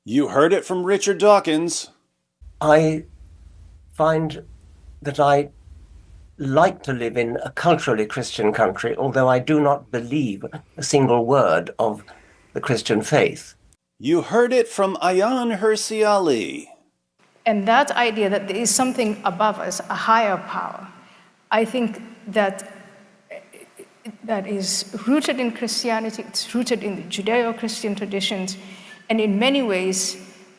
You heard it from Richard Dawkins. I find that I like to live in a culturally Christian country, although I do not believe a single word of the Christian faith. You heard it from Ayan Hirsi Ali. And that idea that there is something above us, a higher power, I think that that is rooted in Christianity, it's rooted in the Judeo-Christian traditions, and in many ways,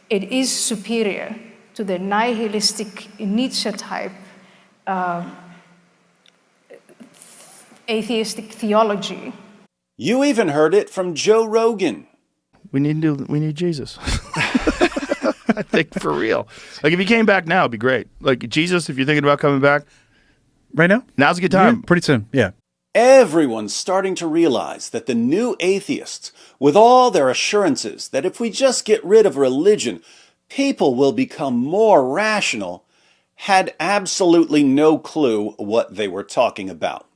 it is superior to the nihilistic Nietzsche-type atheistic theology. You even heard it from Joe Rogan. We need Jesus. I think for real. Like if he came back now, it'd be great. Like Jesus, if you're thinking about coming back Right now? now's a good time. Yeah, pretty soon. Yeah. Everyone's starting to realize that the new atheists, with all their assurances that if we just get rid of religion, people will become more rational, had absolutely no clue what they were talking about.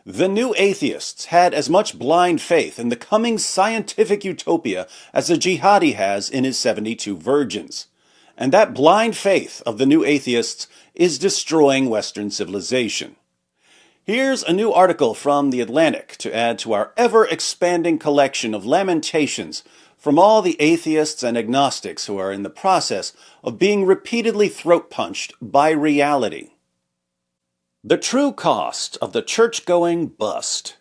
The new atheists had as much blind faith in the coming scientific utopia as a jihadi has in his 72 virgins. And that blind faith of the new atheists is destroying Western civilization. Here's a new article from The Atlantic to add to our ever-expanding collection of lamentations from all the atheists and agnostics who are in the process of being repeatedly throat-punched by reality. The true cost of the church-going bust.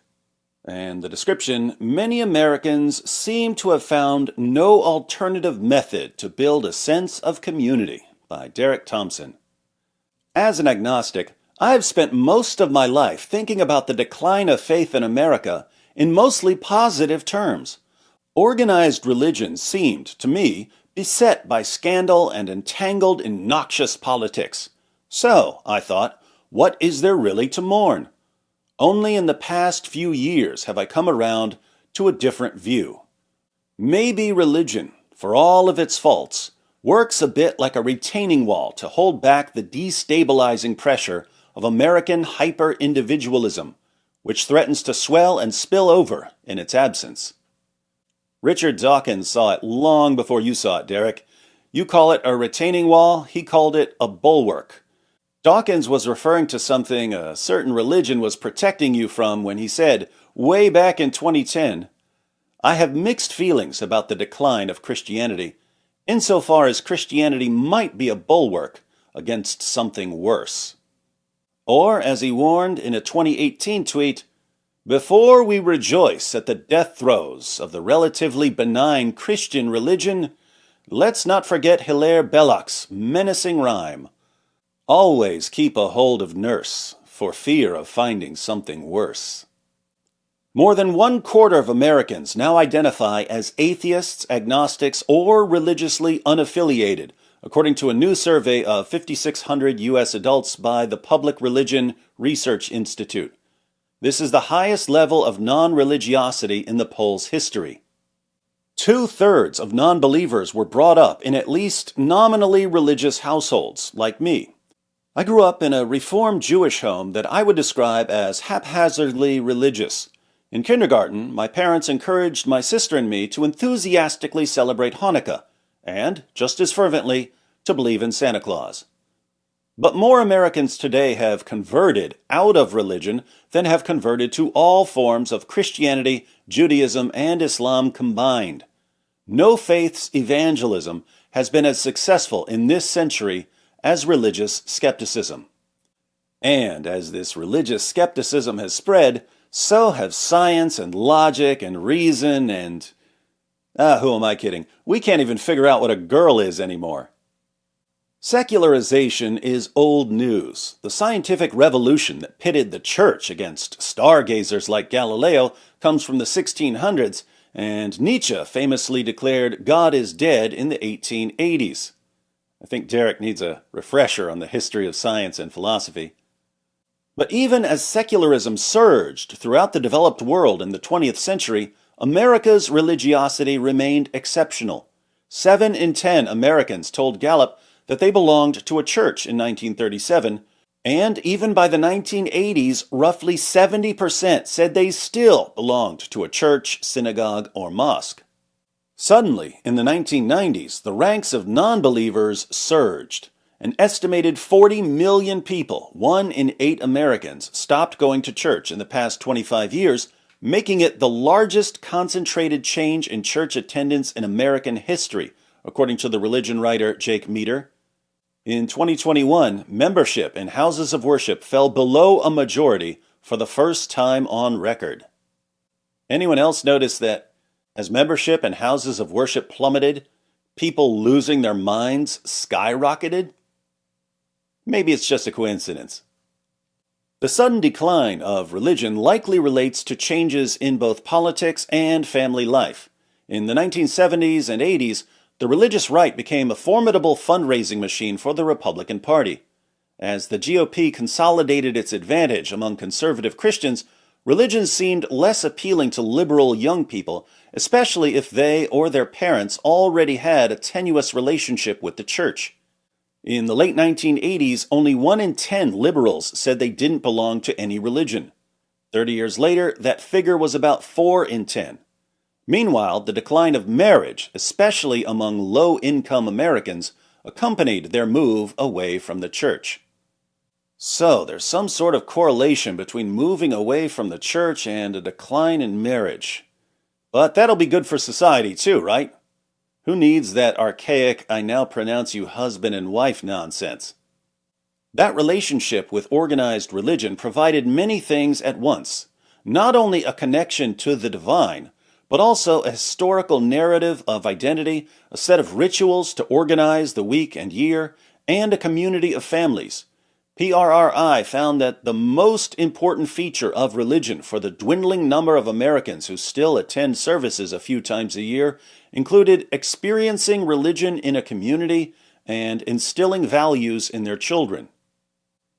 And the description, many Americans seem to have found no alternative method to build a sense of community, by Derek Thompson. As an agnostic, I've spent most of my life thinking about the decline of faith in America in mostly positive terms. Organized religion seemed, to me, beset by scandal and entangled in noxious politics. So, I thought, what is there really to mourn? Only in the past few years have I come around to a different view. Maybe religion, for all of its faults, works a bit like a retaining wall to hold back the destabilizing pressure of American hyper-individualism, which threatens to swell and spill over in its absence. Richard Dawkins saw it long before you saw it, Derek. You call it a retaining wall, he called it a bulwark. Dawkins was referring to something a certain religion was protecting you from when he said, way back in 2010, I have mixed feelings about the decline of Christianity, insofar as Christianity might be a bulwark against something worse. Or, as he warned in a 2018 tweet, before we rejoice at the death throes of the relatively benign Christian religion, let's not forget Hilaire Belloc's menacing rhyme. Always keep a hold of nurse, for fear of finding something worse. More than 1/4 of Americans now identify as atheists, agnostics, or religiously unaffiliated, according to a new survey of 5,600 U.S. adults by the Public Religion Research Institute. This is the highest level of non-religiosity in the poll's history. 2/3 of non-believers were brought up in at least nominally religious households, like me. I grew up in a Reformed Jewish home that I would describe as haphazardly religious. In kindergarten, my parents encouraged my sister and me to enthusiastically celebrate Hanukkah, and, just as fervently, to believe in Santa Claus. But more Americans today have converted out of religion than have converted to all forms of Christianity, Judaism, and Islam combined. No faith's evangelism has been as successful in this century as religious skepticism. And as this religious skepticism has spread, so have science and logic and reason and... who am I kidding? We can't even figure out what a girl is anymore. Secularization is old news. The scientific revolution that pitted the church against stargazers like Galileo comes from the 1600s, and Nietzsche famously declared God is dead in the 1880s. I think Derek needs a refresher on the history of science and philosophy. But even as secularism surged throughout the developed world in the 20th century, America's religiosity remained exceptional. 7 in 10 Americans told Gallup that they belonged to a church in 1937, and even by the 1980s, roughly 70% said they still belonged to a church, synagogue, or mosque. Suddenly, in the 1990s, the ranks of non-believers surged. An estimated 40 million people, 1 in 8 Americans, stopped going to church in the past 25 years, making it the largest concentrated change in church attendance in American history, according to the religion writer Jake Meador. In 2021, membership in houses of worship fell below a majority for the first time on record. Anyone else notice that as membership in houses of worship plummeted, people losing their minds skyrocketed? Maybe it's just a coincidence. The sudden decline of religion likely relates to changes in both politics and family life. In the 1970s and 80s, the religious right became a formidable fundraising machine for the Republican Party. As the GOP consolidated its advantage among conservative Christians, religion seemed less appealing to liberal young people, especially if they or their parents already had a tenuous relationship with the church. In the late 1980s, only 1 in 10 liberals said they didn't belong to any religion. 30 years later, that figure was about 4 in 10. Meanwhile, the decline of marriage, especially among low-income Americans, accompanied their move away from the church. So, there's some sort of correlation between moving away from the church and a decline in marriage. But that'll be good for society too, right? Who needs that archaic, I now pronounce you husband and wife nonsense? That relationship with organized religion provided many things at once. Not only a connection to the divine, but also a historical narrative of identity, a set of rituals to organize the week and year, and a community of families. PRRI found that the most important feature of religion for the dwindling number of Americans who still attend services a few times a year included experiencing religion in a community and instilling values in their children.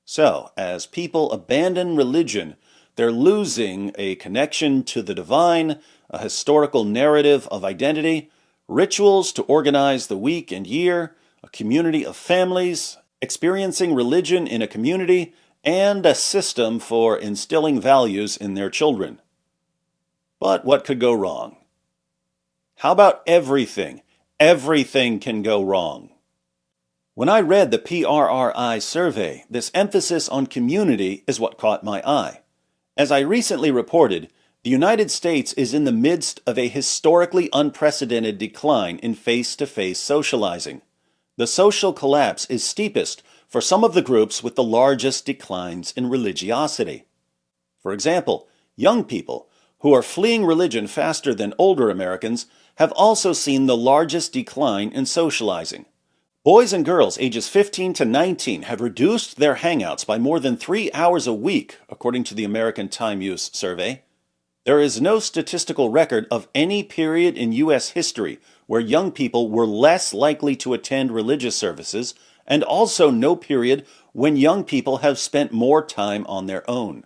So, as people abandon religion, they're losing a connection to the divine, a historical narrative of identity, rituals to organize the week and year, a community of families, experiencing religion in a community, and a system for instilling values in their children. But what could go wrong? How about everything? Everything can go wrong. When I read the PRRI survey, this emphasis on community is what caught my eye. As I recently reported, the United States is in the midst of a historically unprecedented decline in face-to-face socializing. The social collapse is steepest for some of the groups with the largest declines in religiosity. For example, young people, who are fleeing religion faster than older Americans, have also seen the largest decline in socializing. Boys and girls ages 15 to 19 have reduced their hangouts by more than 3 hours a week, according to the American Time Use Survey. There is no statistical record of any period in U.S. history where young people were less likely to attend religious services, and also no period when young people have spent more time on their own.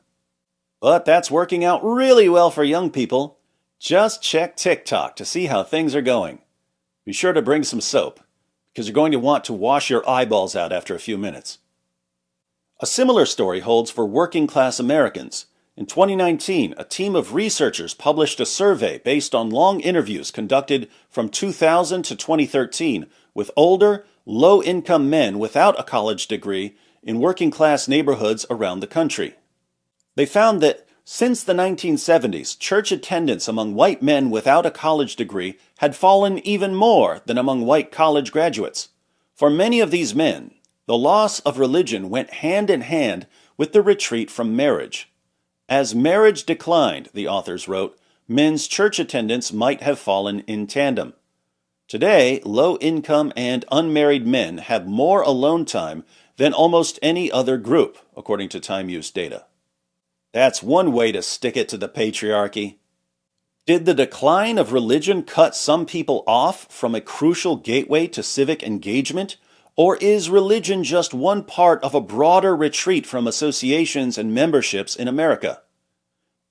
But that's working out really well for young people. Just check TikTok to see how things are going. Be sure to bring some soap, because you're going to want to wash your eyeballs out after a few minutes. A similar story holds for working-class Americans. In 2019, a team of researchers published a survey based on long interviews conducted from 2000 to 2013 with older, low-income men without a college degree in working-class neighborhoods around the country. They found that since the 1970s, church attendance among white men without a college degree had fallen even more than among white college graduates. For many of these men, the loss of religion went hand in hand with the retreat from marriage. As marriage declined, the authors wrote, men's church attendance might have fallen in tandem. Today, low-income and unmarried men have more alone time than almost any other group, according to Time Use data. That's one way to stick it to the patriarchy. Did the decline of religion cut some people off from a crucial gateway to civic engagement? Or is religion just one part of a broader retreat from associations and memberships in America?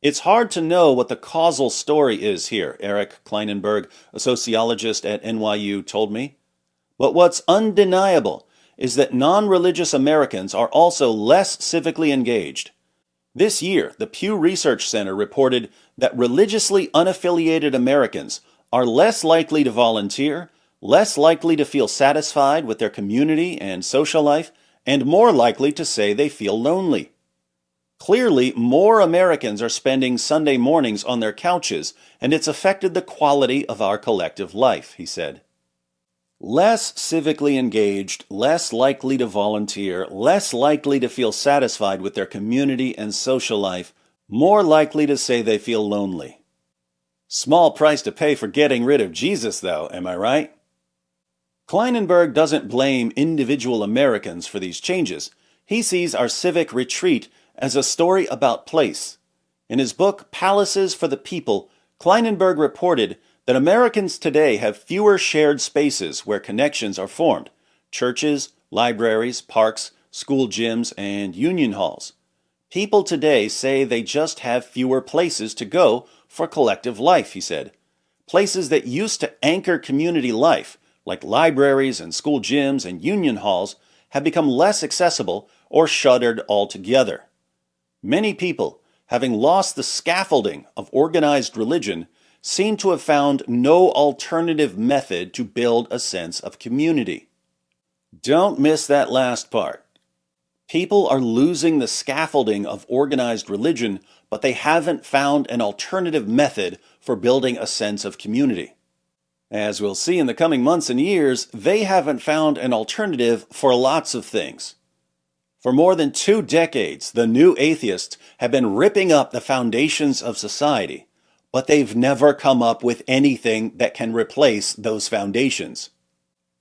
It's hard to know what the causal story is here, Eric Kleinenberg, a sociologist at NYU, told me. But what's undeniable is that non-religious Americans are also less civically engaged. This year, the Pew Research Center reported that religiously unaffiliated Americans are less likely to volunteer, less likely to feel satisfied with their community and social life, and more likely to say they feel lonely. Clearly, more Americans are spending Sunday mornings on their couches, and it's affected the quality of our collective life, he said. Less civically engaged, less likely to volunteer, less likely to feel satisfied with their community and social life, more likely to say they feel lonely. Small price to pay for getting rid of Jesus, though, am I right? Kleinenberg doesn't blame individual Americans for these changes. He sees our civic retreat as a story about place. In his book, Palaces for the People, Kleinenberg reported that Americans today have fewer shared spaces where connections are formed: churches, libraries, parks, school gyms, and union halls. People today say they just have fewer places to go for collective life, he said. Places that used to anchor community life, like libraries and school gyms and union halls, have become less accessible or shuttered altogether. Many people, having lost the scaffolding of organized religion, seem to have found no alternative method to build a sense of community. Don't miss that last part. People are losing the scaffolding of organized religion, but they haven't found an alternative method for building a sense of community. As we'll see in the coming months and years, they haven't found an alternative for lots of things. For more than 2 decades, the new atheists have been ripping up the foundations of society, but they've never come up with anything that can replace those foundations.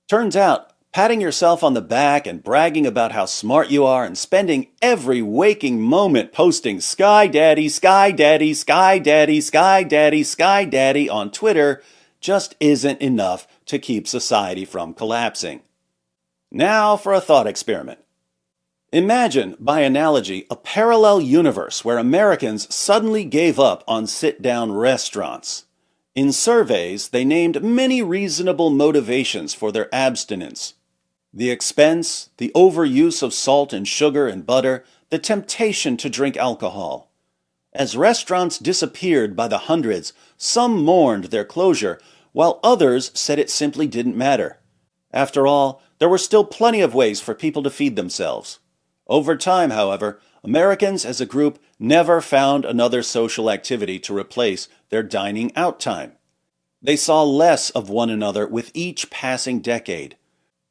Turns out, patting yourself on the back and bragging about how smart you are and spending every waking moment posting "Sky Daddy, Sky Daddy, Sky Daddy, Sky Daddy, Sky Daddy" on Twitter just isn't enough to keep society from collapsing. Now for a thought experiment. Imagine, by analogy, a parallel universe where Americans suddenly gave up on sit-down restaurants. In surveys, they named many reasonable motivations for their abstinence: the expense, the overuse of salt and sugar and butter, the temptation to drink alcohol. As restaurants disappeared by the hundreds, some mourned their closure, while others said it simply didn't matter. After all, there were still plenty of ways for people to feed themselves. Over time, however, Americans as a group never found another social activity to replace their dining out time. They saw less of one another with each passing decade.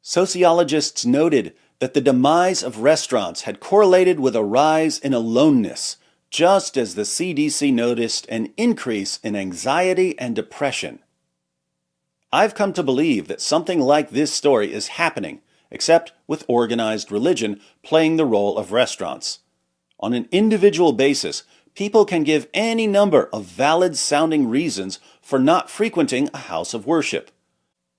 Sociologists noted that the demise of restaurants had correlated with a rise in aloneness, just as the CDC noticed an increase in anxiety and depression. I've come to believe that something like this story is happening, except with organized religion playing the role of restaurants. On an individual basis, people can give any number of valid-sounding reasons for not frequenting a house of worship.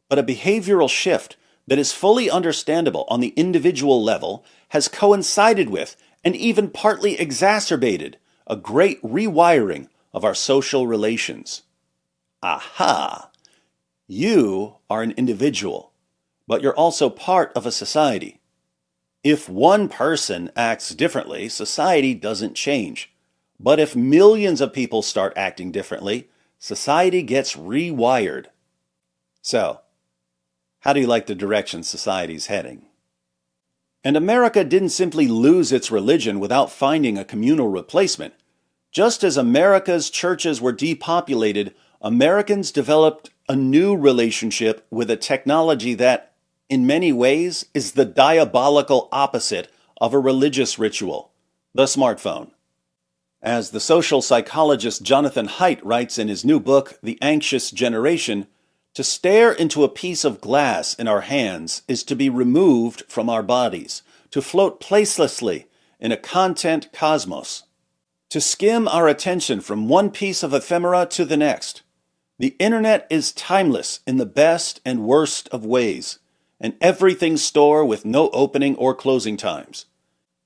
But a behavioral shift that is fully understandable on the individual level has coincided with, and even partly exacerbated, a great rewiring of our social relations. Aha! You are an individual, but you're also part of a society. If one person acts differently, society doesn't change. But if millions of people start acting differently, society gets rewired. So, how do you like the direction society's heading? And America didn't simply lose its religion without finding a communal replacement. Just as America's churches were depopulated, Americans developed a new relationship with a technology that, in many ways, is the diabolical opposite of a religious ritual: the smartphone. As the social psychologist Jonathan Haidt writes in his new book, The Anxious Generation, to stare into a piece of glass in our hands is to be removed from our bodies, to float placelessly in a content cosmos, to skim our attention from one piece of ephemera to the next. The internet is timeless in the best and worst of ways, an everything store with no opening or closing times.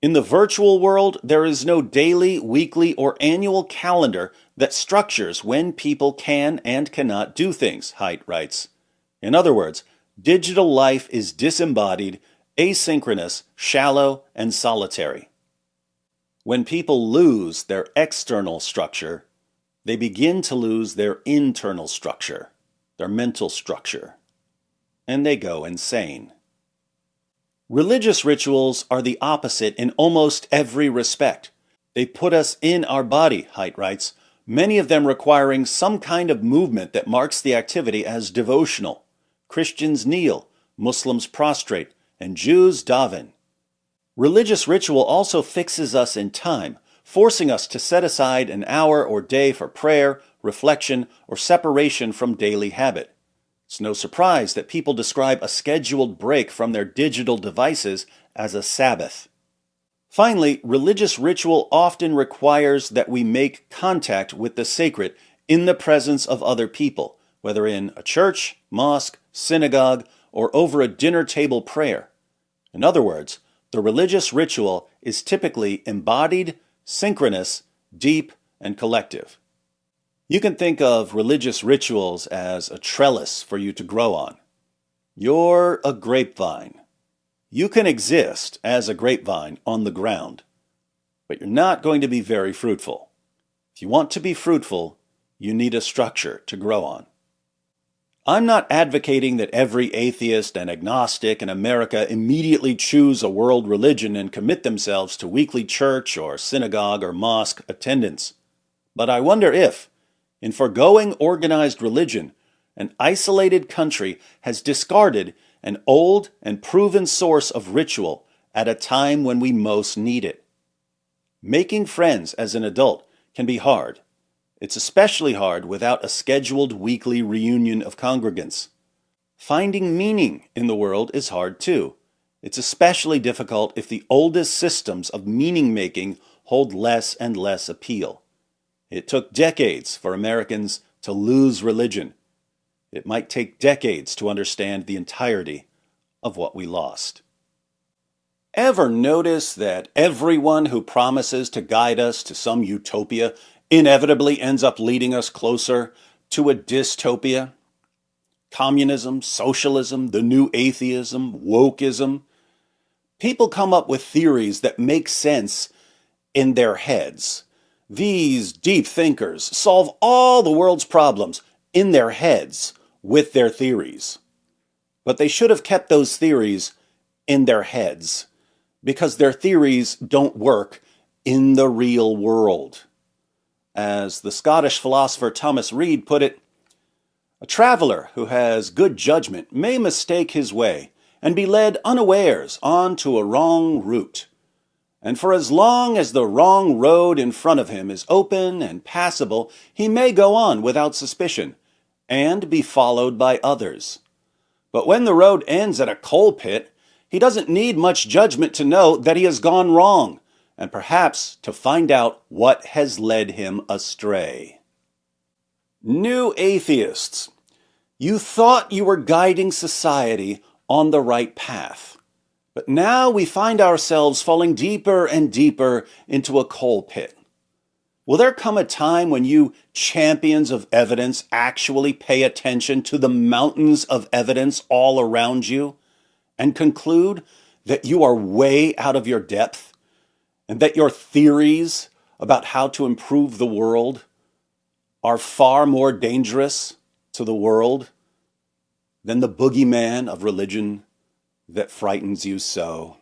In the virtual world, there is no daily, weekly, or annual calendar that structures when people can and cannot do things, Haidt writes. In other words, digital life is disembodied, asynchronous, shallow, and solitary. When people lose their external structure, they begin to lose their internal structure. their mental structure, and they go insane. Religious rituals are the opposite in almost every respect. They put us in our body, Haidt writes, many of them requiring some kind of movement that marks the activity as devotional. Christians kneel, Muslims prostrate, and Jews daven. Religious ritual also fixes us in time, forcing us to set aside an hour or day for prayer, reflection, or separation from daily habit. It's no surprise that people describe a scheduled break from their digital devices as a Sabbath. Finally, religious ritual often requires that we make contact with the sacred in the presence of other people, whether in a church, mosque, synagogue, or over a dinner table prayer. In other words, the religious ritual is typically embodied, synchronous, deep, and collective. You can think of religious rituals as a trellis for you to grow on. You're a grapevine. You can exist as a grapevine on the ground, but you're not going to be very fruitful. If you want to be fruitful, you need a structure to grow on. I'm not advocating that every atheist and agnostic in America immediately choose a world religion and commit themselves to weekly church or synagogue or mosque attendance. But I wonder if, in foregoing organized religion, an isolated country has discarded an old and proven source of ritual at a time when we most need it. Making friends as an adult can be hard. It's especially hard without a scheduled weekly reunion of congregants. Finding meaning in the world is hard too. It's especially difficult if the oldest systems of meaning-making hold less and less appeal. It took decades for Americans to lose religion. It might take decades to understand the entirety of what we lost. Ever notice that everyone who promises to guide us to some utopia inevitably ends up leading us closer to a dystopia? Communism, socialism, the new atheism, wokeism. People come up with theories that make sense in their heads. These deep thinkers solve all the world's problems in their heads with their theories. But they should have kept those theories in their heads, because their theories don't work in the real world. As the Scottish philosopher Thomas Reid put it, a traveler who has good judgment may mistake his way and be led unawares onto a wrong route. And for as long as the wrong road in front of him is open and passable, he may go on without suspicion and be followed by others. But when the road ends at a coal pit, he doesn't need much judgment to know that he has gone wrong, and perhaps to find out what has led him astray. New atheists, you thought you were guiding society on the right path. But now we find ourselves falling deeper and deeper into a coal pit. Will there come a time when you champions of evidence actually pay attention to the mountains of evidence all around you and conclude that you are way out of your depth and that your theories about how to improve the world are far more dangerous to the world than the boogeyman of religion that frightens you so?